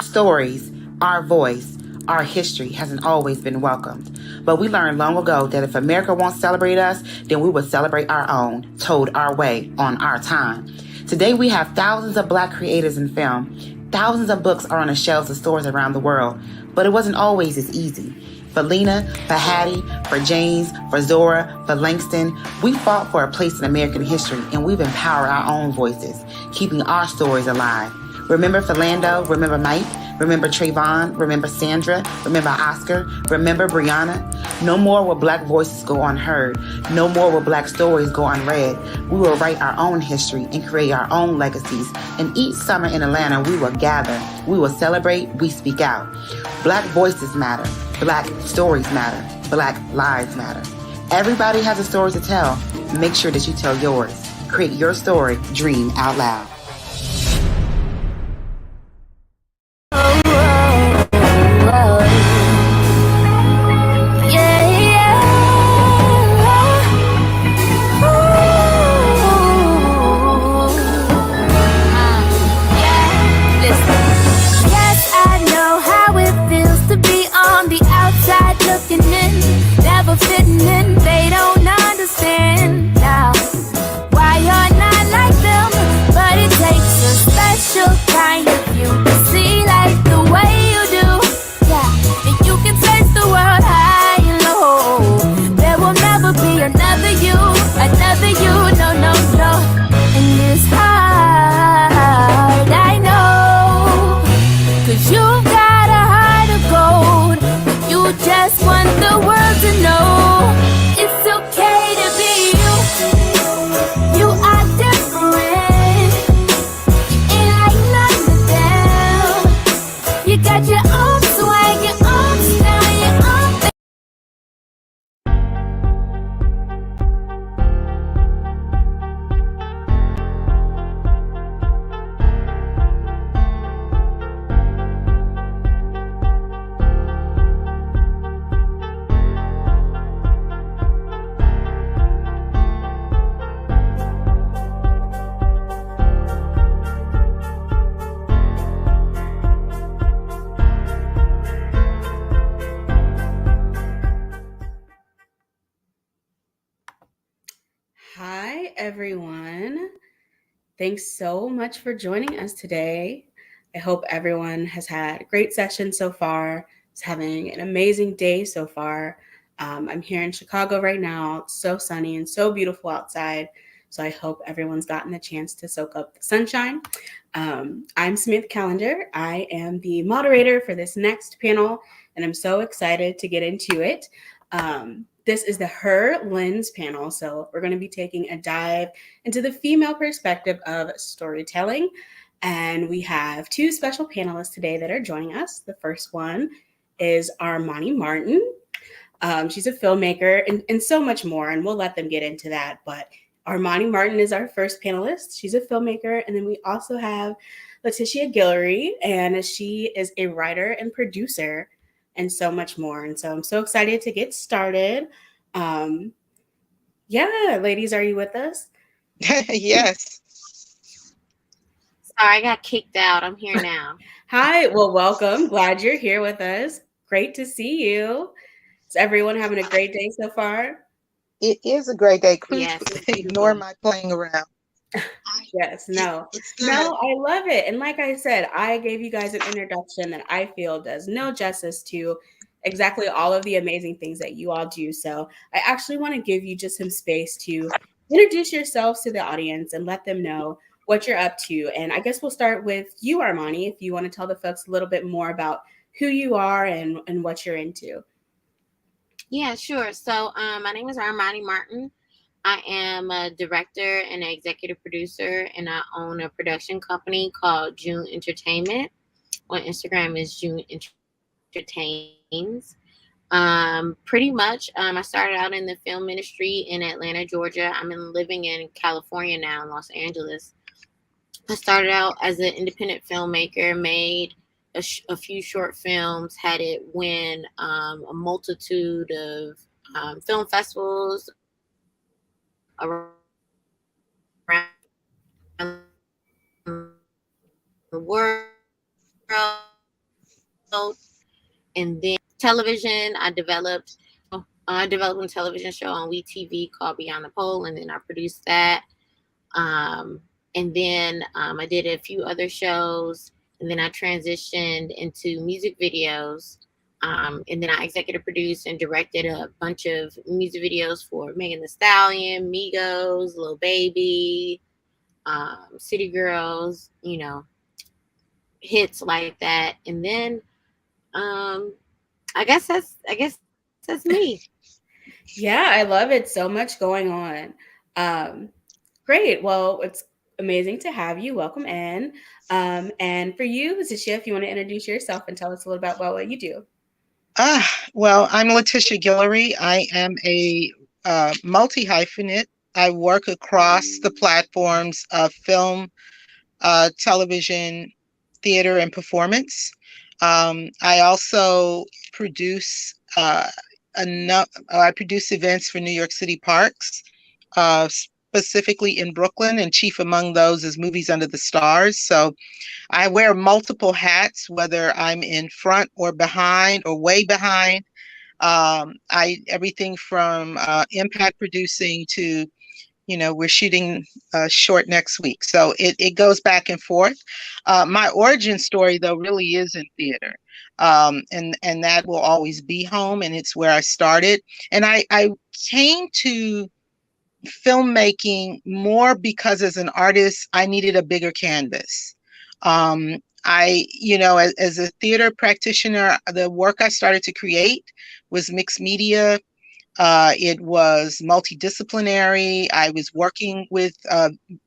stories, our voice, our history hasn't always been welcomed. But we learned long ago that if America won't celebrate us, then we will celebrate our own, told our way, on our time. Today we have thousands of Black creators in film. Thousands of books are on the shelves of stores around the world, but it wasn't always as easy. For Lena, for Hattie, for James, for Zora, for Langston, we fought for a place in American history, and we've empowered our own voices, keeping our stories alive. Remember Philando, remember Mike, remember Trayvon, remember Sandra, remember Oscar, remember Brianna. No more will Black voices go unheard. No more will Black stories go unread. We will write our own history and create our own legacies. And each summer in Atlanta, we will gather. We will celebrate. We speak out. Black voices matter. Black stories matter. Black lives matter. Everybody has a story to tell. Make sure that you tell yours. Create your story. Dream out loud. Fitting in, they don't understand now why you're not like them. But it takes a special kind of you to see life the way you do. Yeah, and you can taste the world high and low. There will never be another you, no, no, no. And it's hard, I know, 'cause you've got a heart of gold, but you just want the world to know. It's okay to be you. You are different. You ain't like none of them. You got your own swag, your own style, your own thing. Hi, everyone. Thanks so much for joining us today. I hope everyone has had a great session so far, is having an amazing day so far. I'm here in Chicago right now. It's so sunny and so beautiful outside. So I hope everyone's gotten a chance to soak up the sunshine. I'm Samantha Callender. I am the moderator for this next panel, and I'm so excited to get into it. This is the HerLenz panel. So we're going to be taking a dive into the female perspective of storytelling. And we have two special panelists today that are joining us. The first one is Armani Martin. She's a filmmaker and so much more, and we'll let them get into that. But Armani Martin is our first panelist. She's a filmmaker. And then we also have Letitia Guillory, and she is a writer and producer and so much more. And so I'm so excited to get started. Yeah, ladies, are you with us? Yes. Sorry, I got kicked out. I'm here now. Hi, well, welcome. Glad you're here with us. Great to see you. Is everyone having a great day so far? It is a great day. Yes. Ignore my playing around. Yes, no, It's good. no, I love it. And like I said, I gave you guys an introduction that I feel does no justice to exactly all of the amazing things that you all do. So I actually want to give you just some space to introduce yourselves to the audience and let them know what you're up to. And I guess we'll start with you, Armani, if you want to tell the folks a little bit more about who you are and what you're into. Yeah, sure. So my name is Armani Martin. I am a director and an executive producer, and I own a production company called June Entertainment. On Instagram is June Entertains. Pretty much, I started out in the film industry in Atlanta, Georgia. I'm living in California now, in Los Angeles. I started out as an independent filmmaker, made a few short films, had it win a multitude of film festivals around the world. And then television, I developed a television show on WeTV called Beyond the Pole, and then I produced that. And then I did a few other shows, and then I transitioned into music videos. And then I executive produced and directed a bunch of music videos for Megan Thee Stallion, Migos, Lil Baby, City Girls, hits like that. And then I guess that's me. Yeah, I love it. So much going on. Great. Well, it's amazing to have you. Welcome in. And for you, Zacia, if you want to introduce yourself and tell us a little about what you do. Well, I'm Letitia Guillory. I am a multi-hyphenate. I work across the platforms of film, television, theater, and performance. I also produce I produce events for New York City parks, specifically in Brooklyn, and chief among those is Movies Under the Stars. So I wear multiple hats, whether I'm in front or behind or way behind. Everything from impact producing to, we're shooting a short next week. So it goes back and forth. My origin story, though, really is in theater. And that will always be home, and it's where I started. And I came to filmmaking more because as an artist, I needed a bigger canvas. As a theater practitioner, the work I started to create was mixed media. It was multidisciplinary. I was working with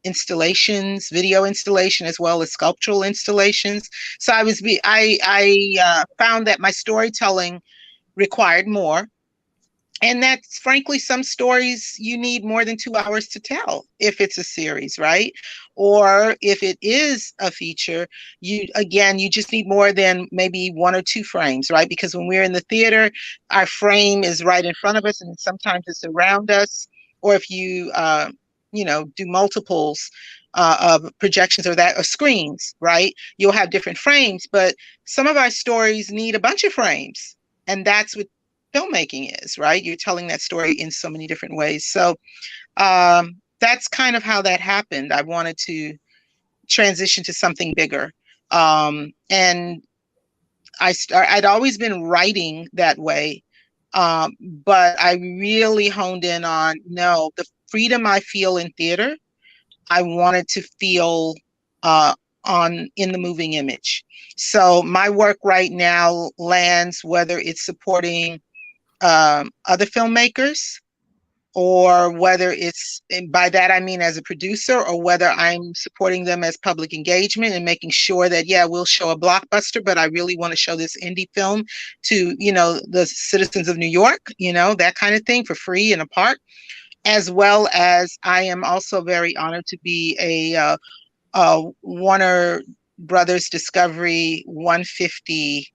installations, video installation, as well as sculptural installations. So I found that my storytelling required more. And that's frankly, some stories you need more than 2 hours to tell if it's a series, right? Or if it is a feature, you just need more than maybe 1 or 2 frames, right? Because when we're in the theater, our frame is right in front of us, and sometimes it's around us. Or if you, do multiples of projections or screens, right? You'll have different frames, but some of our stories need a bunch of frames, and that's what filmmaking is, right? You're telling that story in so many different ways. So that's kind of how that happened. I wanted to transition to something bigger. And I'd always been writing that way, but I really honed in on, no, the freedom I feel in theater, I wanted to feel in the moving image. So my work right now lands, whether it's supporting other filmmakers, or whether it's, and by that I mean as a producer, or whether I'm supporting them as public engagement and making sure that, yeah, we'll show a blockbuster, but I really want to show this indie film to, the citizens of New York, that kind of thing, for free in a park. As well as I am also very honored to be a Warner Brothers Discovery 150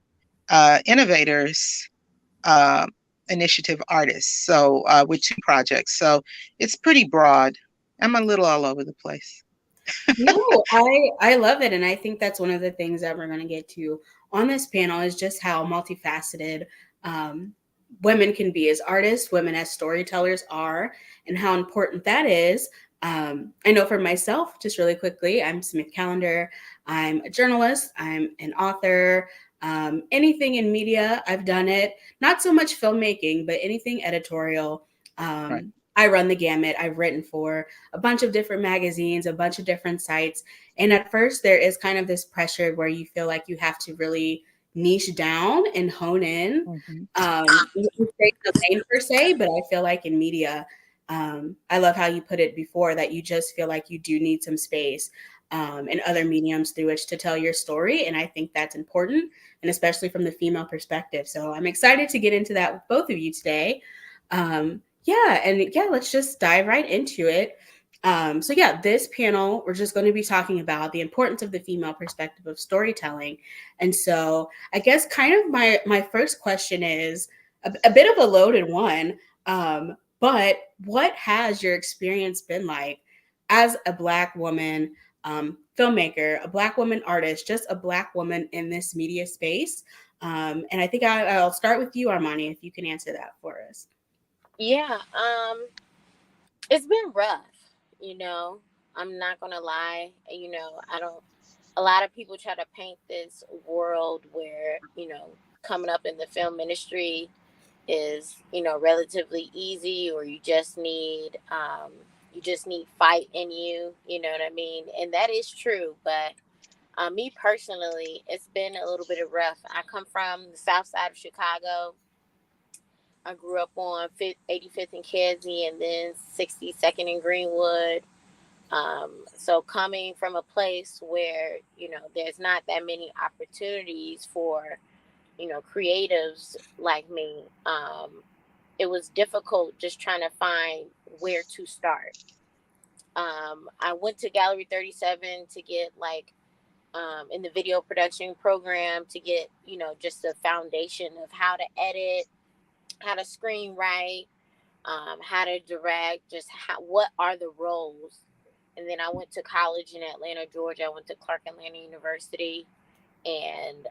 Innovators Initiative artist. So with 2 projects. So it's pretty broad. I'm a little all over the place. No, I love it. And I think that's one of the things that we're going to get to on this panel is just how multifaceted women can be as artists, women as storytellers are, and how important that is. I know for myself, just really quickly, I'm Smith Callender. I'm a journalist. I'm an author. Anything in media, I've done it. Not so much filmmaking, but anything editorial. Right. I run the gamut. I've written for a bunch of different magazines, a bunch of different sites. And at first, there is kind of this pressure where you feel like you have to really niche down and hone in. You can say the lane per se, but I feel like in media, I love how you put it before, that you just feel like you do need some space and other mediums through which to tell your story. And I think that's important, and especially from the female perspective. So I'm excited to get into that with both of you today. Let's just dive right into it. This panel, we're just going to be talking about the importance of the female perspective of storytelling. And so I guess kind of my first question is a bit of a loaded one, but what has your experience been like as a Black woman filmmaker, a Black woman artist, just a Black woman in this media space? And I think I'll start with you, Armani, if you can answer that for us. Yeah, it's been rough, you know. I'm not gonna lie. You know, I don't. A lot of people try to paint this world where, you know, coming up in the film industry is, you know, relatively easy, or you just need fight in you. You know what I mean? And that is true, but. Me personally, it's been a little bit of rough. I come from the south side of Chicago. I grew up on 85th and Kedzie, and then 62nd and Greenwood. So coming from a place where, you know, there's not that many opportunities for, you know, creatives like me, it was difficult just trying to find where to start. I went to Gallery 37 to get like in the video production program to get, you know, just a foundation of how to edit, how to screenwrite, how to direct, just what are the roles. And then I went to college in Atlanta, Georgia. I went to Clark Atlanta University, and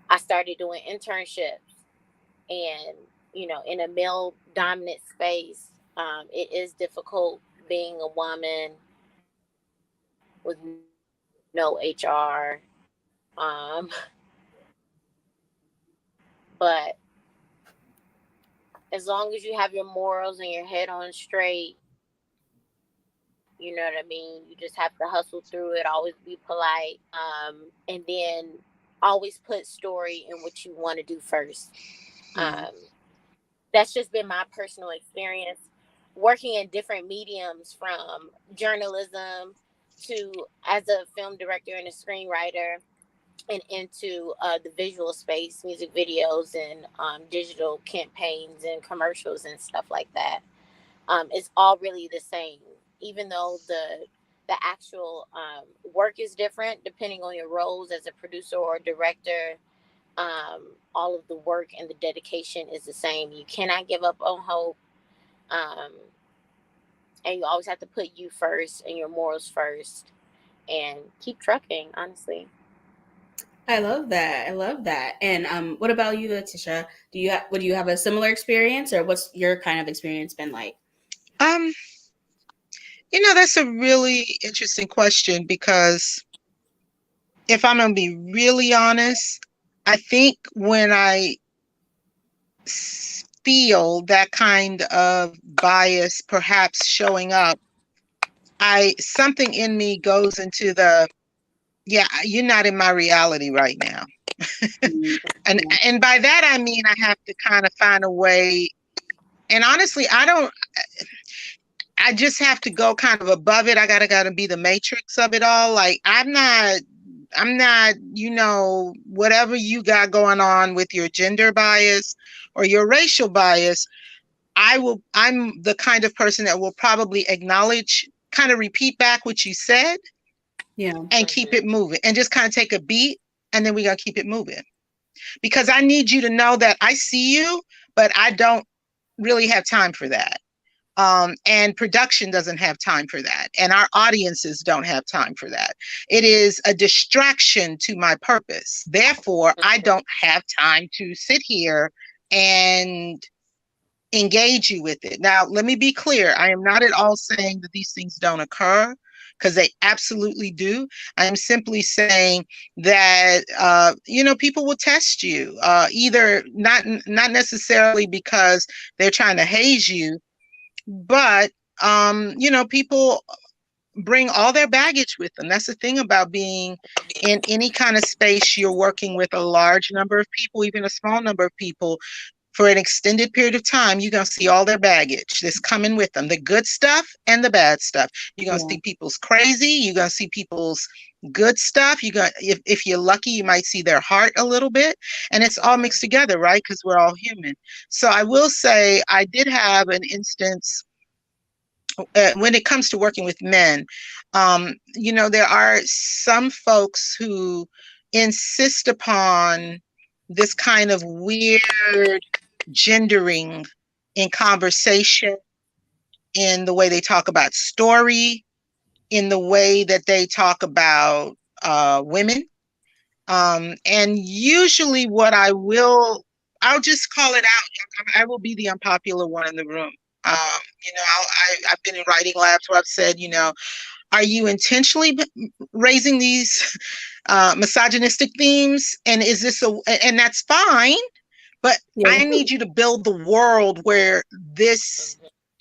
I started doing internships. And, you know, in a male dominant space, it is difficult being a woman with no HR. But as long as you have your morals and your head on straight, you know what I mean? You just have to hustle through it, always be polite, and then always put story in what you want to do first. That's just been my personal experience working in different mediums, from journalism to as a film director and a screenwriter, and into the visual space, music videos and digital campaigns and commercials and stuff like that. It's all really the same, even though the actual work is different depending on your roles as a producer or director. All of the work and the dedication is the same. You cannot give up on hope, and you always have to put you first and your morals first, and keep trucking. Honestly. I love that. I love that. And what about you, Letitia? Would you have a similar experience, or what's your kind of experience been like? You know, that's a really interesting question, because if I'm going to be really honest, I think when I feel that kind of bias perhaps showing up, something in me goes into yeah, you're not in my reality right now. And by that I mean I have to kind of find a way. And honestly, I just have to go kind of above it. I gotta be the matrix of it all. Like I'm not, you know, whatever you got going on with your gender bias or your racial bias, I'm the kind of person that will probably acknowledge, kind of repeat back what you said, and keep it moving, and just kind of take a beat, and then we gotta keep it moving. Because I need you to know that I see you, but I don't really have time for that. And production doesn't have time for that. And our audiences don't have time for that. It is a distraction to my purpose. Therefore, I don't have time to sit here and engage you with it. Now, let me be clear. I am not at all saying that these things don't occur, because they absolutely do. I'm simply saying that, you know, people will test you, either not necessarily because they're trying to haze you, but, you know, people bring all their baggage with them. That's the thing about being in any kind of space. You're working with a large number of people, even a small number of people, for an extended period of time. You're going to see all their baggage that's coming with them, the good stuff and the bad stuff. You're going to see people's crazy. You're going to see people's good stuff. If you're lucky, you might see their heart a little bit, and it's all mixed together, right? Because we're all human. So I will say I did have an instance when it comes to working with men. You know, there are some folks who insist upon this kind of weird gendering in conversation, in the way they talk about story, in the way that they talk about women. And usually I'll just call it out. I will be the unpopular one in the room. I've been in writing labs where I've said, are you intentionally raising these misogynistic themes? And and that's fine, but I need you to build the world where this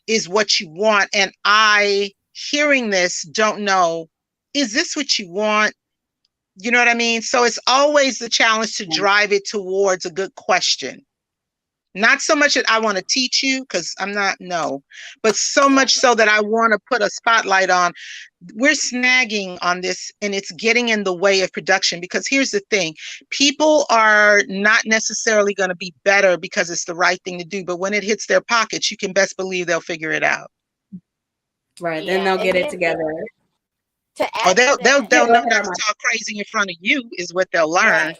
is what you want. And I, hearing this, don't know, is this what you want? You know what I mean? So it's always the challenge to drive it towards a good question. Not so much that I want to teach you, because I'm not, no, but so much so that I want to put a spotlight on, we're snagging on this and it's getting in the way of production. Because here's the thing, people are not necessarily going to be better because it's the right thing to do, but when it hits their pockets, you can best believe they'll figure it out. Right, then they'll get it together. Or they'll know not to talk crazy in front of you is what they'll learn.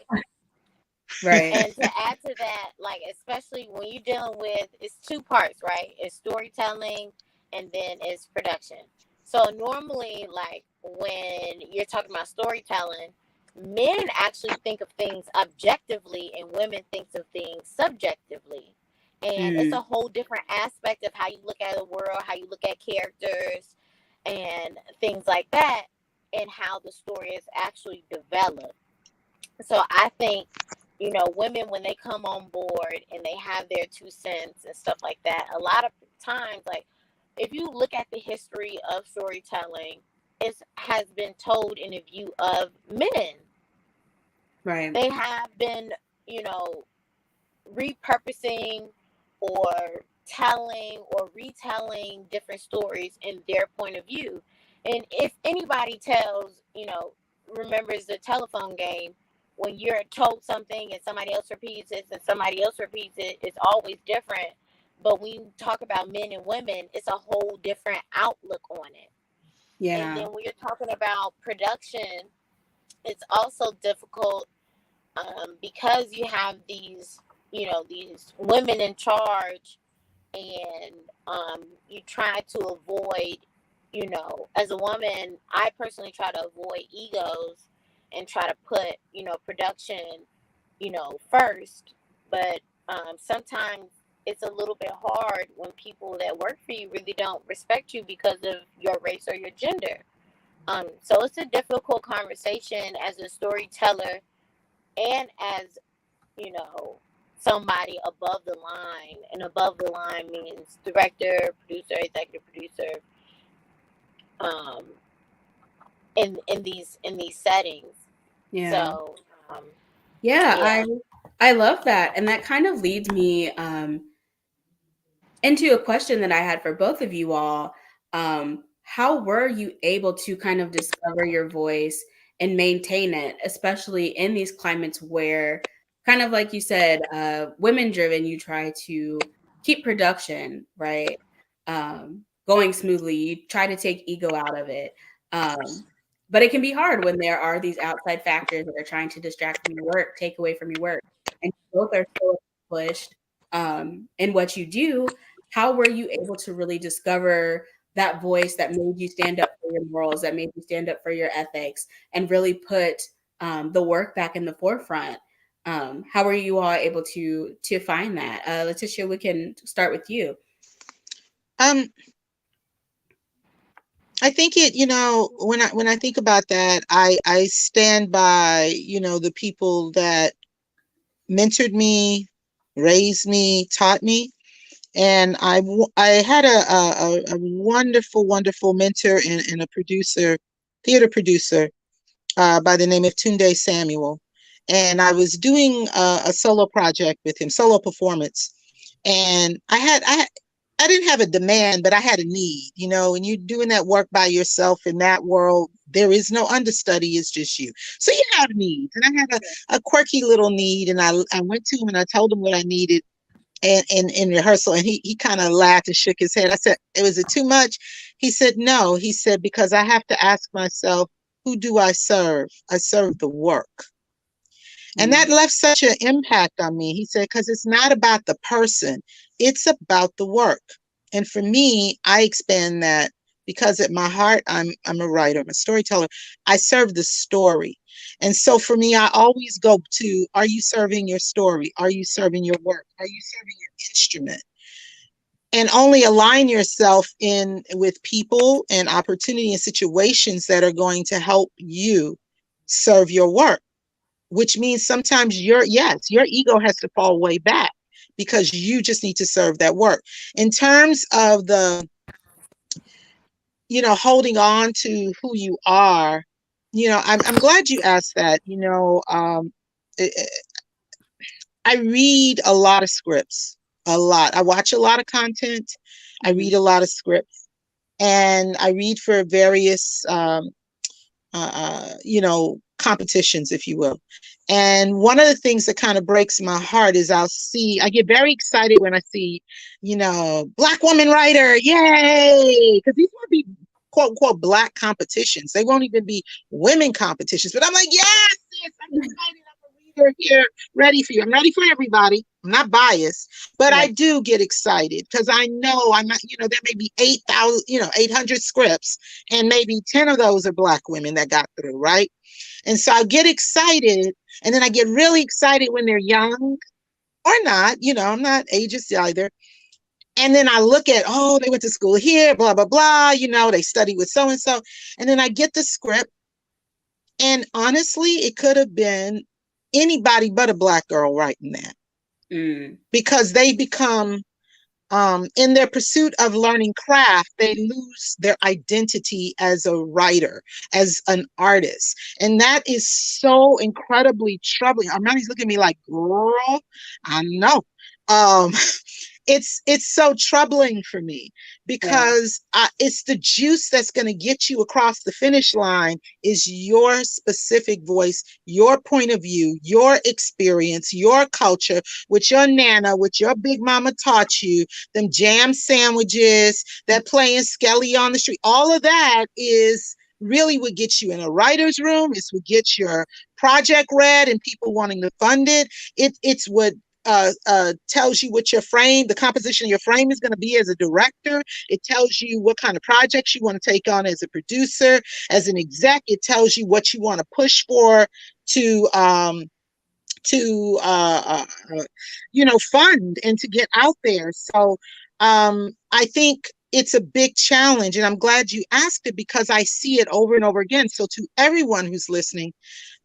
Right. And to add to that, like, especially when you're dealing with, it's two parts, right? It's storytelling and then it's production. So normally, like, when you're talking about storytelling, men actually think of things objectively and women think of things subjectively. And it's a whole different aspect of how you look at the world, how you look at characters and things like that, and how the story is actually developed. So I think, women, when they come on board and they have their 2 cents and stuff like that, a lot of times, like, if you look at the history of storytelling, it has been told in a view of men. Right. They have been, repurposing or telling or retelling different stories in their point of view. And if anybody remembers the telephone game, when you're told something and somebody else repeats it and somebody else repeats it, it's always different. But when you talk about men and women, it's a whole different outlook on it. Yeah. And then when you're talking about production, it's also difficult because you have these women in charge, and you try to avoid, as a woman, I personally try to avoid egos and try to put, production, first. But sometimes it's a little bit hard when people that work for you really don't respect you because of your race or your gender. So it's a difficult conversation as a storyteller and as, somebody above the line. And above the line means director, producer, executive producer, in these settings. Yeah. So I love that. And that kind of leads me into a question that I had for both of you all. How were you able to kind of discover your voice and maintain it, especially in these climates where, kind of like you said, women driven, you try to keep production, right, going smoothly. You try to take ego out of it. But it can be hard when there are these outside factors that are trying to distract from your work, take away from your work. And both are so accomplished in what you do. How were you able to really discover that voice that made you stand up for your morals, that made you stand up for your ethics, and really put the work back in the forefront? How were you all able to find that? Letitia, we can start with you. I think when I think about that, I stand by, the people that mentored me, raised me, taught me. And I had a wonderful, wonderful mentor and a theater producer by the name of Tunde Samuel. And I was doing a solo project with him, solo performance. And I didn't have a demand, but I had a need, and you're doing that work by yourself in that world. There is no understudy, it's just you. So you have needs. And I had a quirky little need, and I went to him and I told him what I needed in rehearsal. And he kind of laughed and shook his head. I said, was it too much? He said, no. He said, because I have to ask myself, who do I serve? I serve the work. And that left such an impact on me. He said, because it's not about the person, it's about the work. And for me, I expand that because at my heart, I'm a writer, I'm a storyteller. I serve the story. And so for me, I always go to, are you serving your story? Are you serving your work? Are you serving your instrument? And only align yourself in with people and opportunity and situations that are going to help you serve your work, which means sometimes your ego has to fall way back because you just need to serve that work. In terms of the, holding on to who you are, I'm glad you asked that. I read a lot of scripts, a lot. I watch a lot of content. I read a lot of scripts, and I read for various, competitions, if you will. And one of the things that kind of breaks my heart is I get very excited when I see, Black woman writer, yay! Because these won't be quote unquote Black competitions. They won't even be women competitions. But I'm like, yes, sis, I'm excited. I'm a reader here, ready for you. I'm ready for everybody. I'm not biased, but I do get excited because I know I'm not, there may be 8,000, 800 scripts, and maybe 10 of those are Black women that got through, right? And so I get excited, and then I get really excited when they're young or not, I'm not ageist either. And then I look at, oh, they went to school here, blah, blah, blah, they studied with so-and-so. And then I get the script, and honestly, it could have been anybody but a Black girl writing that. Because they become, in their pursuit of learning craft, they lose their identity as a writer, as an artist. And that is so incredibly troubling. Armani's looking at me like, girl, I know. It's so troubling for me because it's the juice that's going to get you across the finish line is your specific voice, your point of view, your experience, your culture, with your nana, with your big mama taught you, them jam sandwiches, that playing Skelly on the street. All of that is really what gets you in a writer's room. It's what gets your project read and people wanting to fund it. It's what tells you what the composition of your frame is going to be as a director. It tells you what kind of projects you want to take on as a producer, as an exec. It tells you what you want to push for to fund and to get out there. So I think it's a big challenge, and I'm glad you asked it because I see it over and over again. So to everyone who's listening,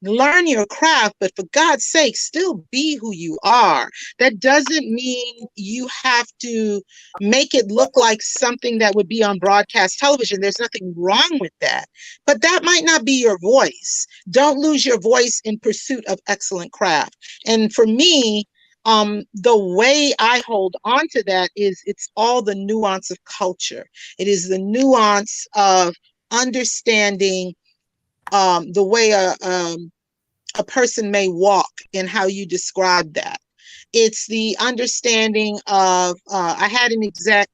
learn your craft, but for God's sake, still be who you are. That doesn't mean you have to make it look like something that would be on broadcast television. There's nothing wrong with that, but that might not be your voice. Don't lose your voice in pursuit of excellent craft. And for me, the way I hold on to that is it's all the nuance of culture. It is the nuance of understanding the way a person may walk and how you describe that. It's the understanding of, I had an exec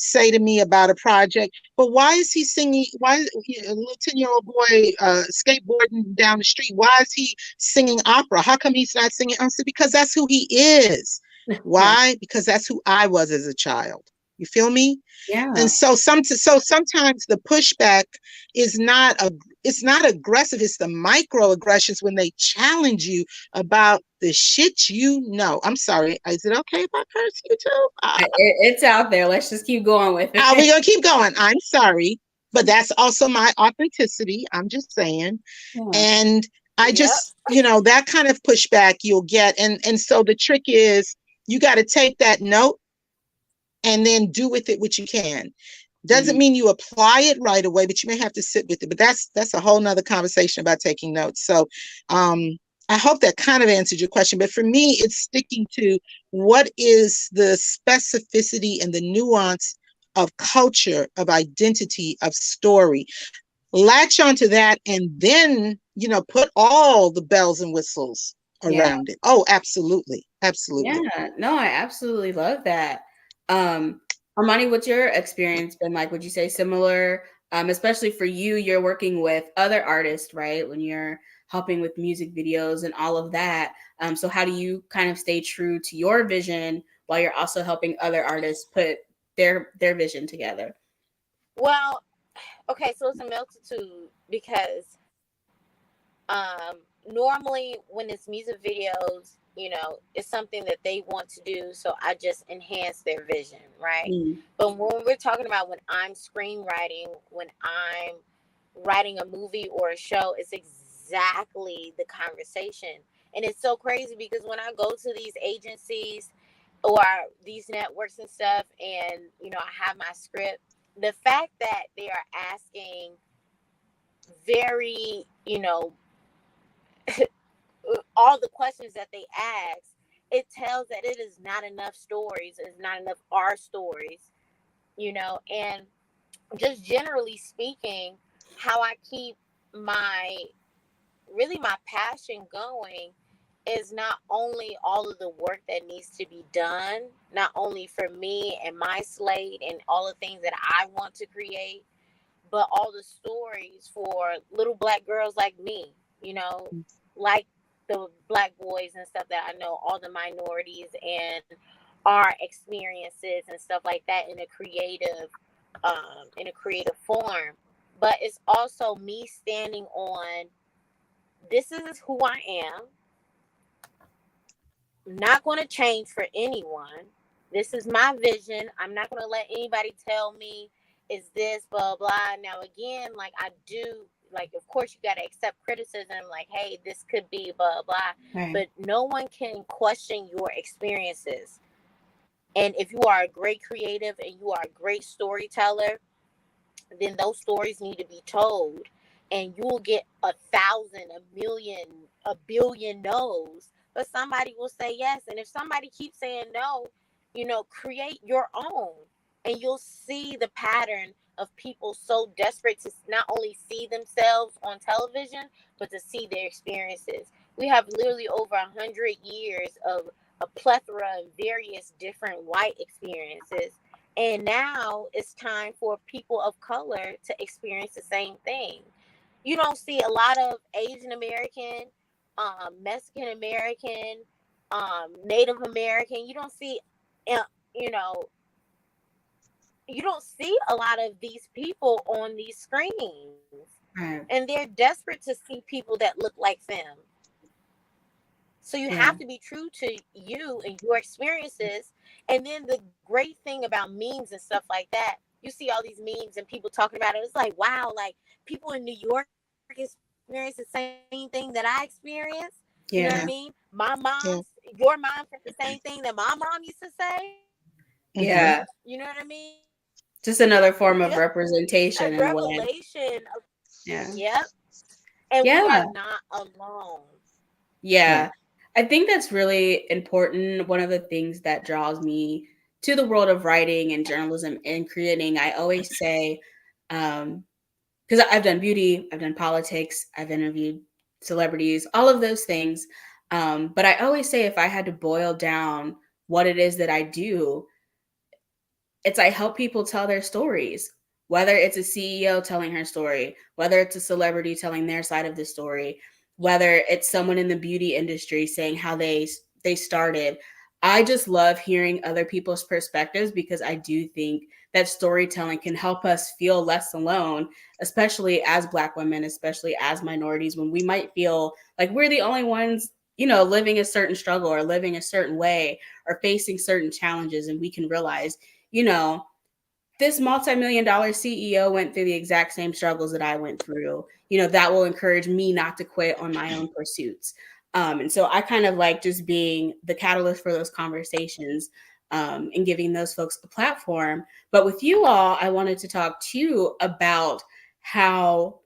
say to me about a project, but why is he singing, a little 10-year-old boy skateboarding down the street, why is he singing opera? How come he's not singing? I said, because that's who he is. Why? Because that's who I was as a child. You feel me? Yeah. And so sometimes the pushback is it's not aggressive. It's the microaggressions when they challenge you about the shit you know. I'm sorry. Is it okay if I curse you too? It's out there. Let's just keep going with it. We're going to keep going. I'm sorry. But that's also my authenticity. I'm just saying. Yeah. And I just, that kind of pushback you'll get. And so the trick is you got to take that note and then do with it what you can. Doesn't mean you apply it right away, but you may have to sit with it. But that's a whole nother conversation about taking notes. So I hope that kind of answered your question. But for me, it's sticking to what is the specificity and the nuance of culture, of identity, of story. Latch onto that and then, put all the bells and whistles around it. Oh, absolutely. Absolutely. Yeah, no, I absolutely love that. Armani, what's your experience been like? Would you say similar, especially for you, you're working with other artists, right? When you're helping with music videos and all of that. So how do you kind of stay true to your vision while you're also helping other artists put their vision together? Well, okay, so it's a multitude because normally when it's music videos, it's something that they want to do, so I just enhance their vision, right? But when we're talking about when I'm screenwriting, when I'm writing a movie or a show, it's exactly the conversation. And it's so crazy because when I go to these agencies or these networks and stuff, and I have my script, the fact that they are asking very, all the questions that they ask, it tells that it is not enough stories, it's not enough our stories, and just generally speaking, how I keep my passion going is not only all of the work that needs to be done, not only for me and my slate and all the things that I want to create, but all the stories for little Black girls like me, like the Black boys and stuff that I know, all the minorities and our experiences and stuff like that in a creative form. But it's also me standing on, this is who I am. I'm not going to change for anyone. This is my vision. I'm not going to let anybody tell me is this blah blah. Now again, like I do, like of course you got to accept criticism, like hey, this could be blah blah, Right. but no one can question your experiences. And if you are a great creative and you are a great storyteller, then those stories need to be told, and you will get 1,000, a million, a billion no's, but somebody will say yes. And if somebody keeps saying no, create your own, and you'll see the pattern of people so desperate to not only see themselves on television, but to see their experiences. We have literally over 100 years of a plethora of various different white experiences, and now it's time for people of color to experience the same thing. You don't see a lot of Asian American, Mexican American, Native American. You don't see, you know, you don't see a lot of these people on these screens. Right. And they're desperate to see people that look like them. So you have to be true to you and your experiences. And then the great thing about memes and stuff like that, you see all these memes and people talking about it. It's like, wow, like people in New York experience the same thing that I experienced. You know what I mean? My mom's, your mom said the same thing that my mom used to say. Yeah. You know what I mean? Just another form of Just representation a in a way. revelation of, Yeah. yep. And we are not alone. Yeah. I think that's really important. One of the things that draws me to the world of writing and journalism and creating, I always say, because I've done beauty, I've done politics, I've interviewed celebrities, all of those things. But I always say, if I had to boil down what it is that I do, it's I help people tell their stories, whether it's a CEO telling her story, whether it's a celebrity telling their side of the story, whether it's someone in the beauty industry saying how they started. I just love hearing other people's perspectives because I do think that storytelling can help us feel less alone, especially as Black women, especially as minorities, when we might feel like we're the only ones, living a certain struggle or living a certain way or facing certain challenges. And we can realize, this multi-million-dollar CEO went through the exact same struggles that I went through. That will encourage me not to quit on my own pursuits. And so I kind of like just being the catalyst for those conversations, and giving those folks a platform. But with you all, I wanted to talk too about how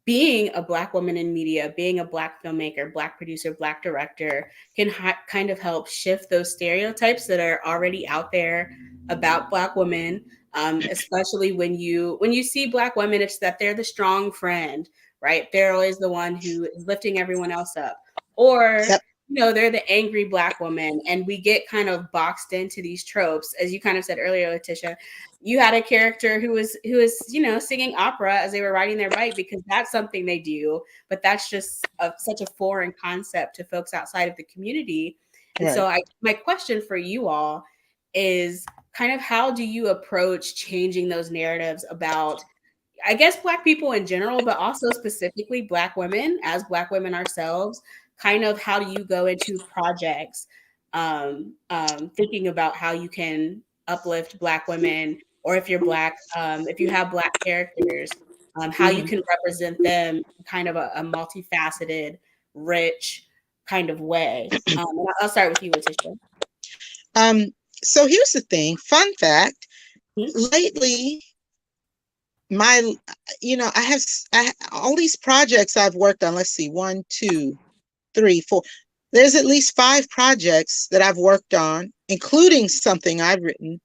being a Black woman in media, being a Black filmmaker, Black producer, Black director can kind of help shift those stereotypes that are already out there about Black women. Especially when you see Black women, it's that they're the strong friend, right? They're always the one who is lifting everyone else up, or they're the angry Black woman, and we get kind of boxed into these tropes. As you kind of said earlier, Letitia, you had a character who was singing opera as they were riding their bike because that's something they do, but that's just such a foreign concept to folks outside of the community. And so my question for you all is, kind of how do you approach changing those narratives about, I guess, Black people in general, but also specifically Black women, as Black women ourselves? Kind of how do you go into projects thinking about how you can uplift Black women, or if you're Black, if you have Black characters, how you can represent them in kind of a multifaceted, rich kind of way. I'll start with you, Letitia. So here's the thing. Fun fact. Mhm. Lately, I have all these projects I've worked on. Let's see, 1, 2, 3, 4. There's at least 5 projects that I've worked on, including something I've written,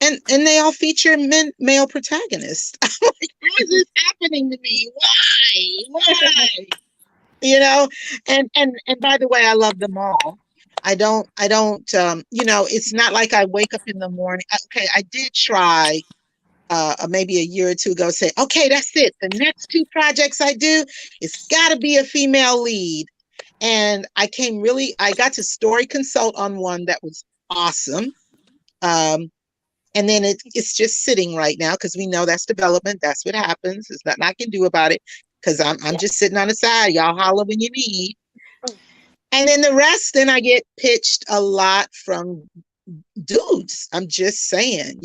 and they all feature male protagonists. I'm like, why is this happening to me? Why? And by the way, I love them all. I don't, it's not like I wake up in the morning. Okay, I did try maybe a year or two ago, say, okay, that's it. The next 2 projects I do, it's got to be a female lead. And I got to story consult on one that was awesome. And then it's just sitting right now because we know that's development. That's what happens. There's nothing I can do about it because I'm just sitting on the side. Y'all holler when you need. And then the rest, then I get pitched a lot from dudes. I'm just saying,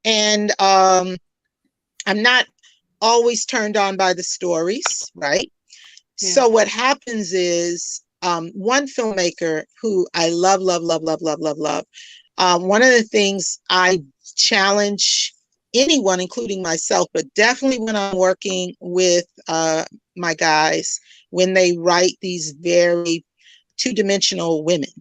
and I'm not always turned on by the stories, right? Yeah. So what happens is one filmmaker who I love, one of the things I challenge anyone, including myself, but definitely when I'm working with my guys, when they write these very two-dimensional women,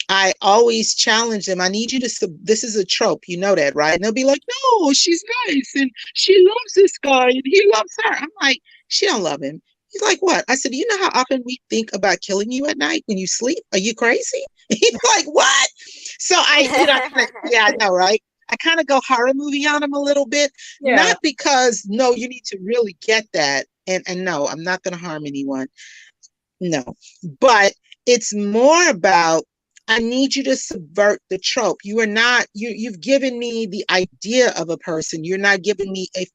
I always challenge them. I need you to, this is a trope, you know that, right? And they'll be like, no, she's nice and she loves this guy and he loves her. I'm like, she don't love him. He's like, what? I said, do you know how often we think about killing you at night when you sleep? Are you crazy? He's like, what? So yeah, I know, right? I kind of go horror movie on him a little bit. Yeah. Not because, no, you need to really get that. And no, I'm not going to harm anyone. No, but it's more about, I need you to subvert the trope. You are not, you've given me the idea of a person. You're not giving me a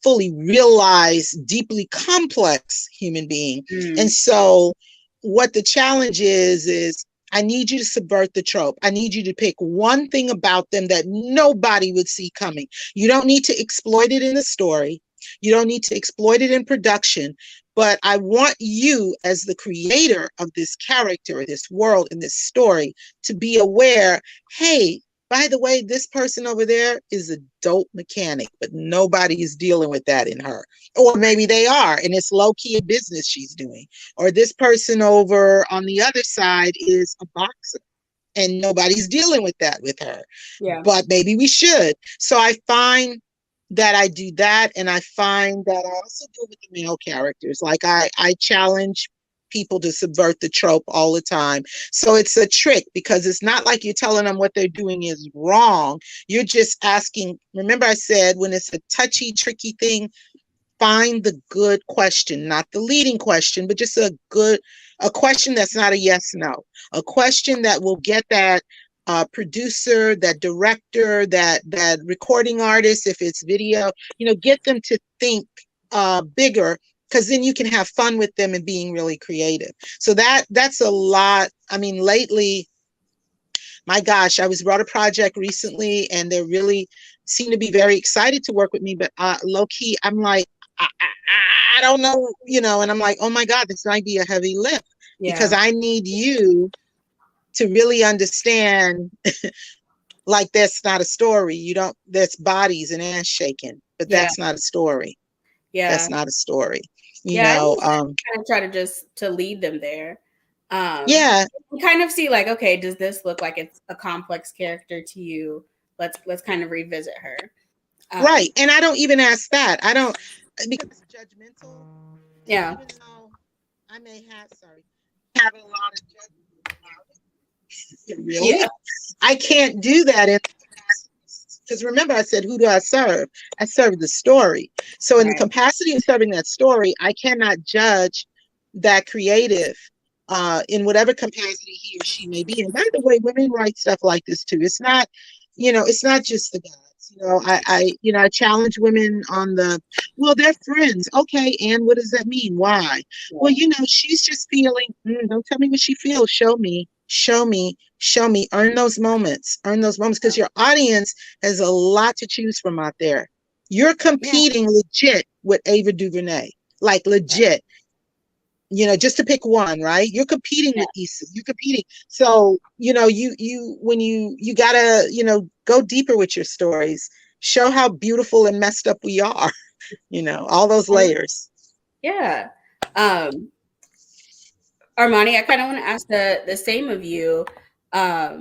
fully realized, deeply complex human being. And so what the challenge is I need you to subvert the trope. I need you to pick one thing about them that nobody would see coming. You don't need to exploit it in the story. You don't need to exploit it in production. But I want you, as the creator of this character, this world, and this story, to be aware, hey, by the way, this person over there is a dope mechanic, but nobody is dealing with that in her. Or maybe they are, and it's low-key a business she's doing. Or this person over on the other side is a boxer, and nobody's dealing with that with her. Yeah. But maybe we should. So I find that I do that, and I find that I also do with the male characters. Like I challenge people to subvert the trope all the time. So it's a trick because it's not like you're telling them what they're doing is wrong. You're just asking. Remember I said when it's a touchy, tricky thing, find the good question, not the leading question, but just a question that's not a yes, no, a question that will get that producer, that director, that recording artist, if it's video, get them to think bigger, because then you can have fun with them and being really creative. So that's a lot. I mean, lately, my gosh, I was brought a project recently and they really seem to be very excited to work with me, but low key, I'm like, I don't know, and I'm like, oh my God, this might be a heavy lift. Yeah. Because I need you to really understand, like, that's not a story. There's bodies and ass shaking, but that's not a story. Yeah. That's not a story. You know, kind of try to lead them there. You kind of see like, okay, does this look like it's a complex character to you? Let's kind of revisit her. Right. And I don't even ask that. I don't, because it's judgmental. Yeah. Even though I may have a lot of judgment. Really? Yeah. I can't do that because remember I said, who do I serve? I serve the story. So in the capacity of serving that story, I cannot judge that creative in whatever capacity he or she may be. And by the way, women write stuff like this too. It's not, it's not just the guys. I challenge women on well, they're friends. Okay, and what does that mean? Why? Well, she's just feeling, don't tell me what she feels. Show me, show me, show me. Earn those moments. Earn those moments, because your audience has a lot to choose from out there. You're competing legit with Ava DuVernay, like legit. Just to pick one, right? You're competing with Issa. You're competing. So, when you gotta, go deeper with your stories, show how beautiful and messed up we are, all those layers. Yeah. Armani, I kind of want to ask the same of you. How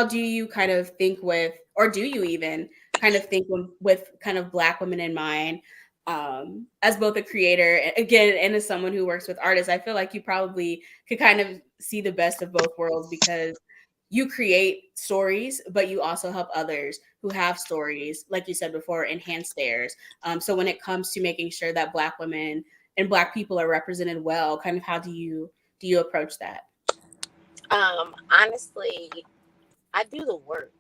do you kind of think with, or do you even kind of think with kind of Black women in mind? As both a creator, again, and as someone who works with artists, I feel like you probably could kind of see the best of both worlds, because you create stories, but you also help others who have stories, like you said before, enhance theirs. So when it comes to making sure that Black women and Black people are represented well, kind of how do you approach that? Honestly, I do the work.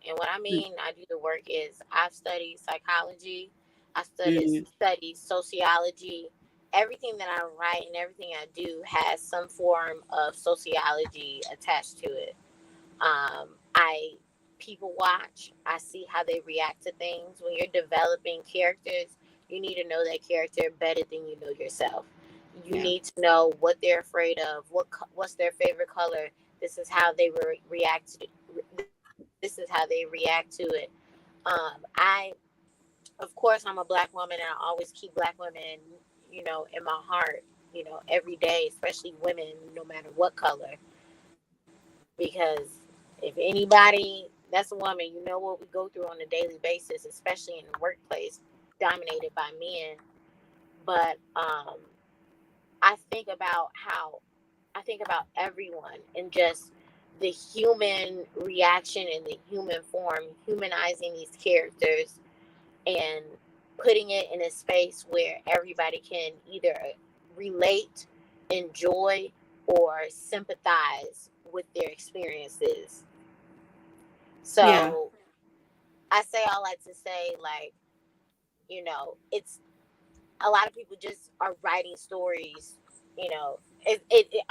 And what I mean, I do the work is I've studied psychology, I studied sociology. Everything that I write and everything I do has some form of sociology attached to it. I people watch. I see how they react to things. When you're developing characters, you need to know that character better than you know yourself. You need to know what they're afraid of, what's their favorite color. This is how they react to it. This is how they react to it. Of course, I'm a Black woman, and I always keep Black women, in my heart, every day, especially women, no matter what color. Because if anybody that's a woman, you know what we go through on a daily basis, especially in the workplace, dominated by men. But I think about everyone and just the human reaction and the human form, humanizing these characters and putting it in a space where everybody can either relate, enjoy, or sympathize with their experiences. So I say all that to say, like, it's a lot of people just are writing stories. It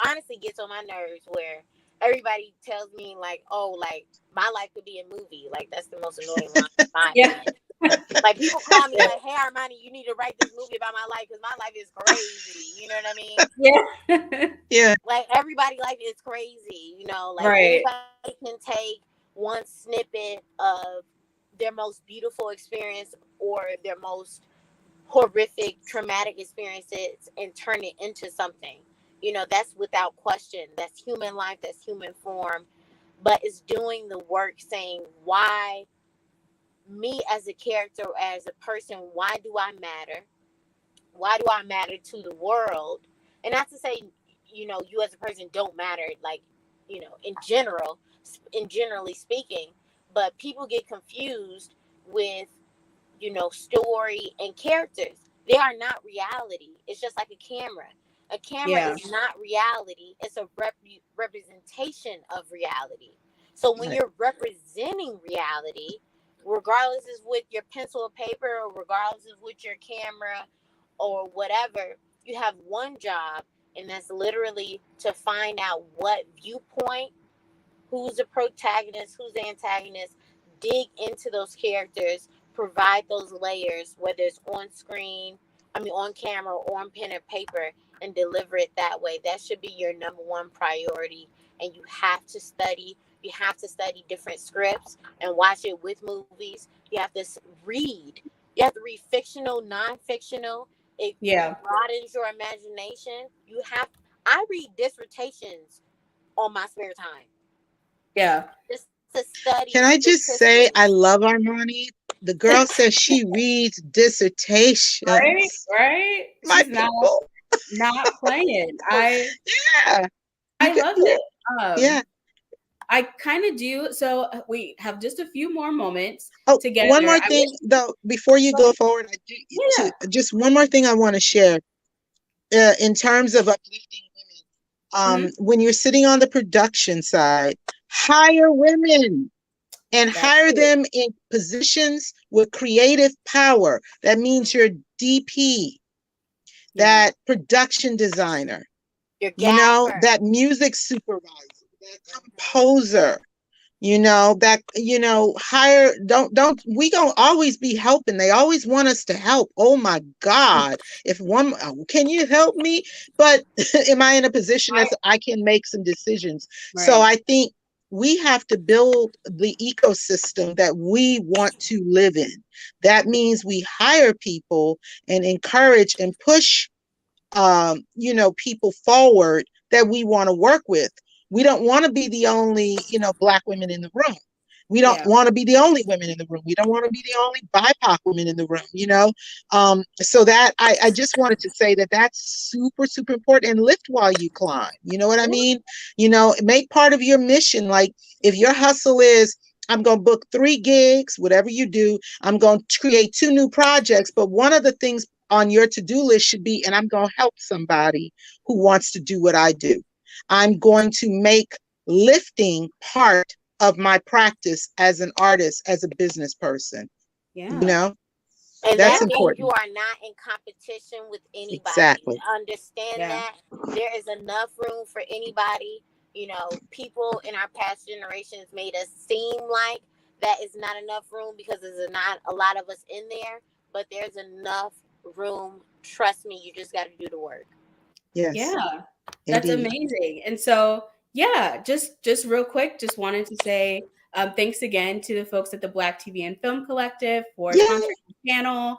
honestly gets on my nerves where everybody tells me, like, oh, like, my life could be a movie. Like, that's the most annoying line in my opinion. Like, people call me like, hey, Armani, you need to write this movie about my life because my life is crazy. You know what I mean? Yeah. Like, everybody life is crazy. Like, anybody can take one snippet of their most beautiful experience or their most horrific, traumatic experiences and turn it into something. That's without question. That's human life. That's human form. But it's doing the work, saying, why me as a character, as a person, why do I matter? Why do I matter to the world? And not to say, you as a person don't matter, like, generally speaking, but people get confused with, story and characters. They are not reality. It's just like a camera. A camera is not reality. It's a representation of reality. So when you're representing reality, regardless is with your pencil or paper, or regardless is with your camera or whatever, you have one job, and that's literally to find out what viewpoint, who's the protagonist, who's the antagonist, dig into those characters, provide those layers, whether it's on camera or on pen and paper, and deliver it that way. That should be your number one priority. And you have to study. You have to study different scripts and watch it with movies. You have to read. You have to read fictional, non-fictional. It broadens your imagination. I read dissertations on my spare time. Yeah. Just to study. Can I just say, I love Armani. The girl says she reads dissertations. Right. My She's people. not playing. I love it. I kind of do. So we have just a few more moments together. One more thing, though, before you go forward, just one more thing I want to share in terms of uplifting women. When you're sitting on the production side, hire women and hire them in positions with creative power. That means your DP, that production designer, that music supervisor, that composer, hire, we gonna always be helping. They always want us to help. Oh my God. Can you help me? But am I in a position that I can make some decisions? Right. So I think we have to build the ecosystem that we want to live in. That means we hire people and encourage and push, people forward that we want to work with. We don't want to be the only, Black women in the room. We don't want to be the only women in the room. We don't want to be the only BIPOC women in the room, So that I just wanted to say that that's super, super important. And lift while you climb. You know what I mean? Make part of your mission. Like if your hustle is, I'm going to book 3 gigs, whatever you do, I'm going to create 2 new projects. But one of the things on your to-do list should be, and I'm going to help somebody who wants to do what I do. I'm going to make lifting part of my practice as an artist, as a business person. And that's important. You are not in competition with anybody. Exactly. Understand that there is enough room for anybody. People in our past generations made us seem like that is not enough room because there's not a lot of us in there, but there's enough room. Trust me, you just got to do the work. Yes. Yeah, that's amazing. And so, just real quick, just wanted to say thanks again to the folks at the Black TV and Film Collective for sponsoring the panel.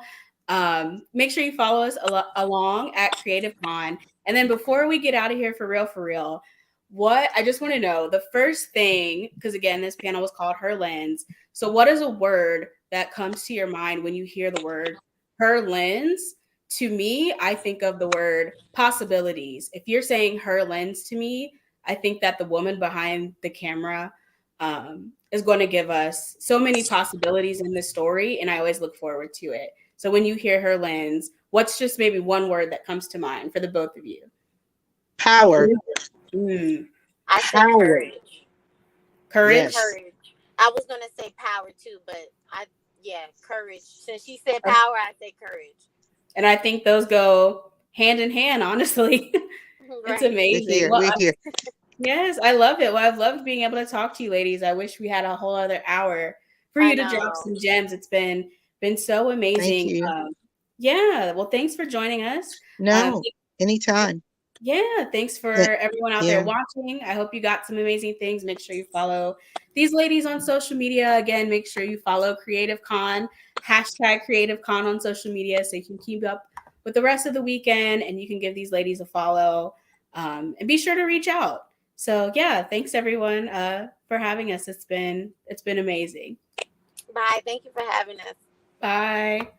Make sure you follow us along at Creative Con. And then before we get out of here, for real, what I just want to know, the first thing, because again, this panel was called HerLenz. So what is a word that comes to your mind when you hear the word HerLenz? To me, I think of the word possibilities. If you're saying HerLenz to me, I think that the woman behind the camera is going to give us so many possibilities in this story, and I always look forward to it. So when you hear HerLenz, what's just maybe one word that comes to mind for the both of you? Power. I say courage. Courage? Yes. Courage. I was going to say power too, but courage. Since she said power, I say courage. And I think those go hand in hand, honestly. It's amazing. We're here. Yes, I love it. Well, I've loved being able to talk to you ladies. I wish we had a whole other hour for you to drop some gems. It's been so amazing. Thank you. Well, thanks for joining us. Anytime. Yeah, thanks for everyone out there watching. I hope you got some amazing things. Make sure you follow these ladies on social media. Again, make sure you follow Creative Con, #Creative Con on social media so you can keep up with the rest of the weekend and you can give these ladies a follow and be sure to reach out. So thanks everyone for having us. It's been amazing. Bye. Thank you for having us. Bye.